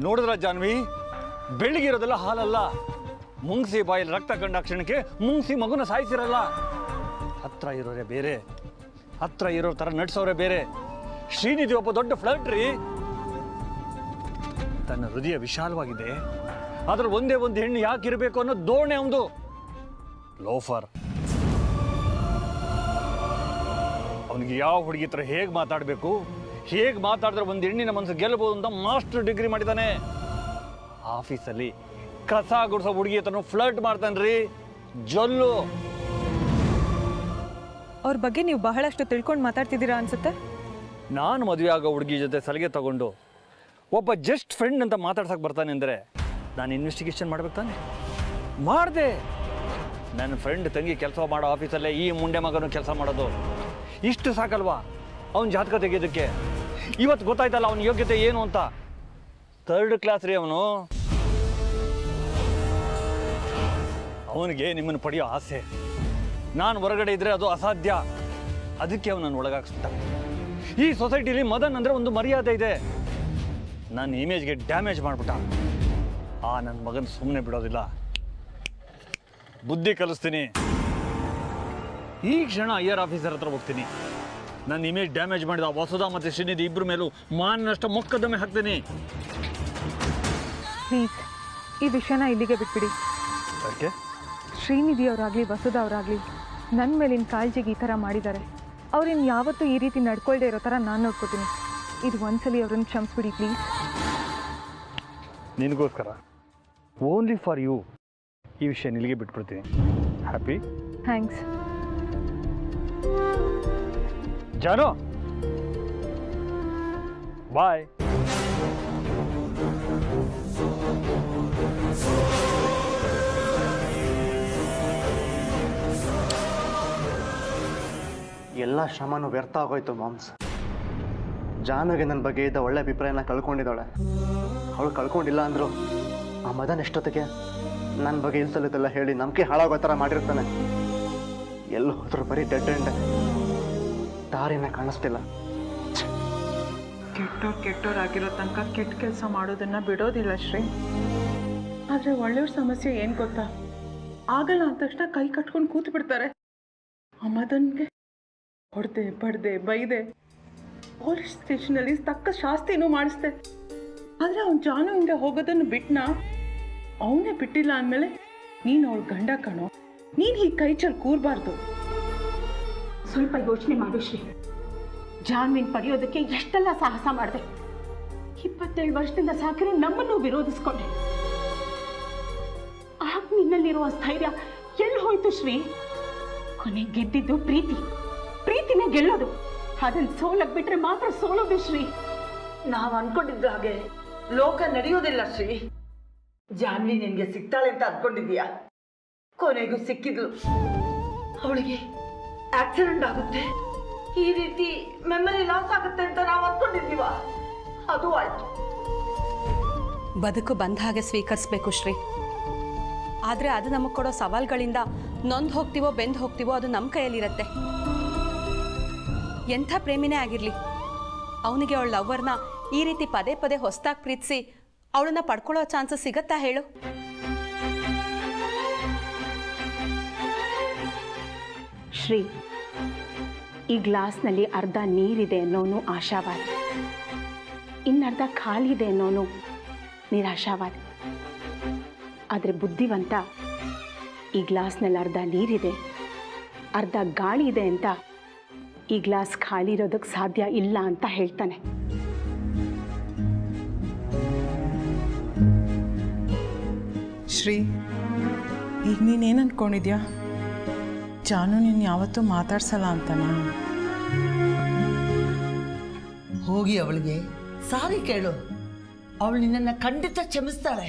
ನೋಡಿದ್ರ ಜಾನ್ವಿ, ಬೆಳಿಗಿರೋದೆಲ್ಲ ಹಾಲಲ್ಲ. ಮುಂಗ್ಸಿ ಬಾಯಲ್ಲಿ ರಕ್ತ ಕಂಡ ಕ್ಷಣಕ್ಕೆ ಮುಂಗ್ಸಿ ಮಗುನ ಸಾಯಿಸಿರಲ್ಲ. ಹತ್ರ ಇರೋರೇ ಬೇರೆ, ಹತ್ರ ಇರೋ ಥರ ನಡ್ಸೋರೇ ಬೇರೆ. ಶ್ರೀನಿಧಿ ಒಬ್ಬ ದೊಡ್ಡ ಫ್ಲರ್ಟ್ ರೀ. ತನ್ನ ಹೃದಯ ವಿಶಾಲವಾಗಿದೆ, ಅದ್ರ ಒಂದೇ ಒಂದು ಹೆಣ್ಣು ಯಾಕಿರಬೇಕು ಅನ್ನೋ ಧೋರಣೆ ಒಂದು. ಲೋಫರ್. ಅವನಿಗೆ ಯಾವ ಹುಡುಗಿ ಹತ್ರ ಹೇಗೆ ಮಾತಾಡಬೇಕು, ಹೇಗೆ ಮಾತಾಡಿದ್ರೆ ಒಂದು ಹೆಣ್ಣಿನ ಮನಸ್ಸು ಗೆಲ್ಲಬಹುದು ಅಂತ ಮಾಸ್ಟರ್ ಡಿಗ್ರಿ ಮಾಡಿದ್ದಾನೆ. ಆಫೀಸಲ್ಲಿ ಕಸ ಗುಡಿಸೋ ಹುಡುಗಿ ಹತ್ರನು ಫ್ಲರ್ಟ್ ಮಾಡ್ತಾನ್ರಿ. ಜೊಲ್ಲು. ಅವ್ರ ಬಗ್ಗೆ ನೀವು ಬಹಳಷ್ಟು ತಿಳ್ಕೊಂಡು ಮಾತಾಡ್ತಿದ್ದೀರಾ ಅನ್ಸುತ್ತೆ. ನಾನು ಮದುವೆ ಆಗೋ ಹುಡುಗಿ ಜೊತೆ ಸಲಿಗೆ ತಗೊಂಡು ಒಬ್ಬ ಜಸ್ಟ್ ಫ್ರೆಂಡ್ ಅಂತ ಮಾತಾಡ್ಸಕ್ಕೆ ಬರ್ತಾನೆ ಅಂದರೆ ನಾನು ಇನ್ವೆಸ್ಟಿಗೇಷನ್ ಮಾಡ್ಬೇಕು ತಾನೆ. ಮಾಡಿದೆ. ನನ್ನ ಫ್ರೆಂಡ್ ತಂಗಿ ಕೆಲಸ ಮಾಡೋ ಆಫೀಸಲ್ಲೇ ಈ ಮುಂಡೆ ಮಗನು ಕೆಲಸ ಮಾಡೋದು. ಇಷ್ಟು ಸಾಕಲ್ವಾ ಅವನ ಜಾತಕ ತೆಗೆಯೋದಕ್ಕೆ? ಇವತ್ತು ಗೊತ್ತಾಯ್ತಲ್ಲ ಅವನ ಯೋಗ್ಯತೆ ಏನು ಅಂತ. 3rd ಕ್ಲಾಸ್ ರೀ ಅವನು. ಅವನಿಗೆ ನಿಮ್ಮನ್ನು ಪಡೆಯೋ ಆಸೆ. ನಾನು ಹೊರಗಡೆ ಇದ್ದರೆ ಅದು ಅಸಾಧ್ಯ. ಅದಕ್ಕೆ ಅವನನ್ನು ಒಳಗಾಕ್ಸ್ಬಿಟ್ಟ. ಈ ಸೊಸೈಟಿಲಿ ಮದನ್ ಅಂದರೆ ಒಂದು ಮರ್ಯಾದೆ ಇದೆ. ನನ್ನ ಇಮೇಜ್ಗೆ ಡ್ಯಾಮೇಜ್ ಮಾಡಿಬಿಟ್ಟ. ಆ ನನ್ನ ಮಗನ ಸುಮ್ಮನೆ ಬಿಡೋದಿಲ್ಲ. ಬುದ್ಧಿ ಕಲಿಸ್ತೀನಿ. ಈ ಕ್ಷಣ ಐಆರ್ ಆಫೀಸರ್ ಹತ್ರ ಹೋಗ್ತೀನಿ. ನನ್ನ ಇಮೇಜ್ ಡ್ಯಾಮೇಜ್ ಮಾಡಿದ ವಸುಧಾ ಮತ್ತು ಶ್ರೀನಿಧಿ ಇಬ್ಬರ ಮೇಲೂ ಮಾನನಷ್ಟ ಮೊಕದ್ದಮೆ ಹಾಕ್ತೀನಿ. ಪ್ಲೀಸ್ ಈ ವಿಷಯನ ಇಲ್ಲಿಗೆ ಬಿಟ್ಬಿಡಿ. ಯಾಕೆ? ಶ್ರೀನಿಧಿ ಅವರಾಗಲಿ ವಸುಧಾ ಅವರಾಗಲಿ ನನ್ನ ಮೇಲಿನ ಕಾಳಜಿಗೆ ಈ ಥರ ಮಾಡಿದ್ದಾರೆ. ಅವ್ರಿನ್ ಯಾವತ್ತೂ ಈ ರೀತಿ ನಡ್ಕೊಳ್ದೇ ಇರೋ ಥರ ನಾನು ನೋಡ್ಕೋತೀನಿ. ಇದು ಒಂದ್ಸಲಿ ಅವ್ರನ್ನ ಕ್ಷಮಿಸ್ಬಿಡಿ ಪ್ಲೀಸ್. ನಿನಗೋಸ್ಕರ, ಓನ್ಲಿ ಫಾರ್ ಯು, ಈ ವಿಷಯ ಇಲ್ಲಿಗೆ ಬಿಟ್ಬಿಡ್ತೀನಿ. ಹ್ಯಾಪಿ? ಥ್ಯಾಂಕ್ಸ್. ಜಾನು, ಬಾಯ್. ಎಲ್ಲ ಶ್ರಮನೂ ವ್ಯರ್ಥ ಆಗೋಯ್ತು ಮಾಮ್ಸ್. ಜಾನುಗೆ ನನ್ನ ಬಗ್ಗೆ ಇದ್ದ ಒಳ್ಳೆ ಅಭಿಪ್ರಾಯನ ಕಳ್ಕೊಂಡಿದ್ದಾಳೆ. ಅವಳು ಕಳ್ಕೊಂಡಿಲ್ಲ ಅಂದರು ಆ ಮದನ್ ಎಷ್ಟೊತ್ತಿಗೆ ನನ್ನ ಬಗ್ಗೆ ಇಲ್ಸಲ್ಲದೆಲ್ಲ ಹೇಳಿ ನಂಬಿಕೆ ಹಾಳಾಗೋ ಥರ ಮಾಡಿರ್ತಾನೆ. ಎಲ್ಲಿ ಹೋದ್ರು ಬರೀ ಡೆಡ್ ಎಂಡ್. ದಾರಿನ ಕಾಣಿಸ್ತಿಲ್ಲ. ಕೆಟ್ಟೋರಾಗಿರೋ ತನಕ ಕೆಟ್ಟ ಕೆಲಸ ಮಾಡೋದನ್ನ ಬಿಡೋದಿಲ್ಲ ಶ್ರೀ. ಆದರೆ ಒಳ್ಳೆಯವ್ರ ಸಮಸ್ಯೆ ಏನು ಗೊತ್ತಾ, ಆಗಲ್ಲ ಅಂದ ತಕ್ಷಣ ಕೈ ಕಟ್ಕೊಂಡು ಕೂತು ಬಿಡ್ತಾರೆ. ಆ ಮದನ್ಗೆ ಹೊಡೆದೆ ಬಡ್ದೆ ಬೈದೆ ಪೊಲೀಸ್ ಸ್ಟೇಷನಲ್ಲಿ ತಕ್ಕ ಶಾಸ್ತಿನೂ ಮಾಡಿಸ್ದೆ. ಆದರೆ ಅವ್ನು ಜಾನು ಹಿಂಗೆ ಹೋಗೋದನ್ನು ಬಿಟ್ನಾ? ಅವನೇ ಬಿಟ್ಟಿಲ್ಲ ಅಂದಮೇಲೆ ನೀನು ಅವಳು ಗಂಡ ಕಣೋ, ನೀನು ಹೀಗೆ ಕೈ ಚಲ್ ಕೂರಬಾರ್ದು. ಸ್ವಲ್ಪ ಯೋಚನೆ ಮಾಡು ಶ್ರೀ. ಜಾನ್ವಿನ್ ಪಡೆಯೋದಕ್ಕೆ ಎಷ್ಟೆಲ್ಲ ಸಾಹಸ ಮಾಡಿದೆ. 27 ವರ್ಷದಿಂದ ಸಾಕಿರೋ ನಮ್ಮನ್ನು ವಿರೋಧಿಸ್ಕೊಂಡೆ. ಆಗ ನಿನ್ನಲ್ಲಿರುವ ಸ್ಥೈರ್ಯ ಎಲ್ಲಿ ಹೋಯ್ತು ಶ್ರೀ? ಕೊನೆ ಗೆದ್ದಿದ್ದು ಪ್ರೀತಿನೇ ಗೆಲ್ಲೋದು. ಅದನ್ನು ಸೋಲಕ್ ಬಿಟ್ರೆ ಮಾತ್ರ ಸೋಲೋದು ಶ್ರೀ. ನಾವು ಅನ್ಕೊಂಡಿದ್ದ ಹಾಗೆ ಲೋಕ ನಡೆಯೋದಿಲ್ಲ ಶ್ರೀ. ಜಾನ್ವಿ ನಿನ್ಗೆ ಸಿಗ್ತಾಳೆ ಅಂತ ಅನ್ಕೊಂಡಿದ್ಯಾ? ಕೊನೆಗೂ ಸಿಕ್ಕಿದ್ಲು. ಅವಳಿಗೆ ಆಕ್ಸಿಡೆಂಟ್ ಆಗುತ್ತೆ, ಈ ರೀತಿ ಮೆಮರಿ ಲಾಸ್ ಆಗುತ್ತೆ ಅಂತ ನಾವು ಅನ್ಕೊಂಡಿದ್ದೀವ? ಅದು ಆಯ್ತು. ಬದುಕು ಬಂದ ಹಾಗೆ ಸ್ವೀಕರಿಸಬೇಕು ಶ್ರೀ. ಆದರೆ ಅದು ನಮಗೆ ಕೊಡೋ ಸವಾಲುಗಳಿಂದ ನೊಂದು ಹೋಗ್ತೀವೋ ಬೆಂದು ಹೋಗ್ತೀವೋ ಅದು ನಮ್ಮ ಕೈಯಲ್ಲಿರುತ್ತೆ. ಎಂಥ ಪ್ರೇಮಿನೇ ಆಗಿರಲಿ, ಅವನಿಗೆ ಅವಳ ಲವ್ವರ್ನ ಈ ರೀತಿ ಪದೇ ಪದೇ ಹೊಸದಾಗಿ ಪ್ರೀತಿಸಿ ಅವಳನ್ನ ಪಡ್ಕೊಳ್ಳೋ ಚಾನ್ಸಸ್ ಸಿಗತ್ತಾ ಹೇಳು? ಶ್ರೀ, ಈ ಗ್ಲಾಸ್ನಲ್ಲಿ ಅರ್ಧ ನೀರಿದೆ ಅನ್ನೋನು ಆಶಾವಾದಿ, ಇನ್ನರ್ಧ ಖಾಲಿ ಇದೆ ಅನ್ನೋನು ನಿರಾಶಾವಾದಿ. ಆದರೆ ಬುದ್ಧಿವಂತ ಈ ಗ್ಲಾಸ್ನಲ್ಲಿ ಅರ್ಧ ನೀರಿದೆ, ಅರ್ಧ ಗಾಳಿ ಇದೆ ಅಂತ ಈ ಗ್ಲಾಸ್ ಖಾಲಿ ಇರೋದಕ್ಕೆ ಸಾಧ್ಯ ಇಲ್ಲ ಅಂತ ಹೇಳ್ತಾನೆ. ಶ್ರೀ, ಈಗ ನೀನೇನು ಅಂದ್ಕೊಂಡಿದ್ಯಾ? ಜಾನು ನೀನು ಯಾವತ್ತೂ ಮಾತಾಡ್ಸಲ್ಲ ಅಂತನಾ? ಹೋಗಿ ಅವಳಿಗೆ ಸಾರಿ ಕೇಳು, ಅವಳು ನಿನ್ನನ್ನು ಖಂಡಿತ ಕ್ಷಮಿಸ್ತಾಳೆ.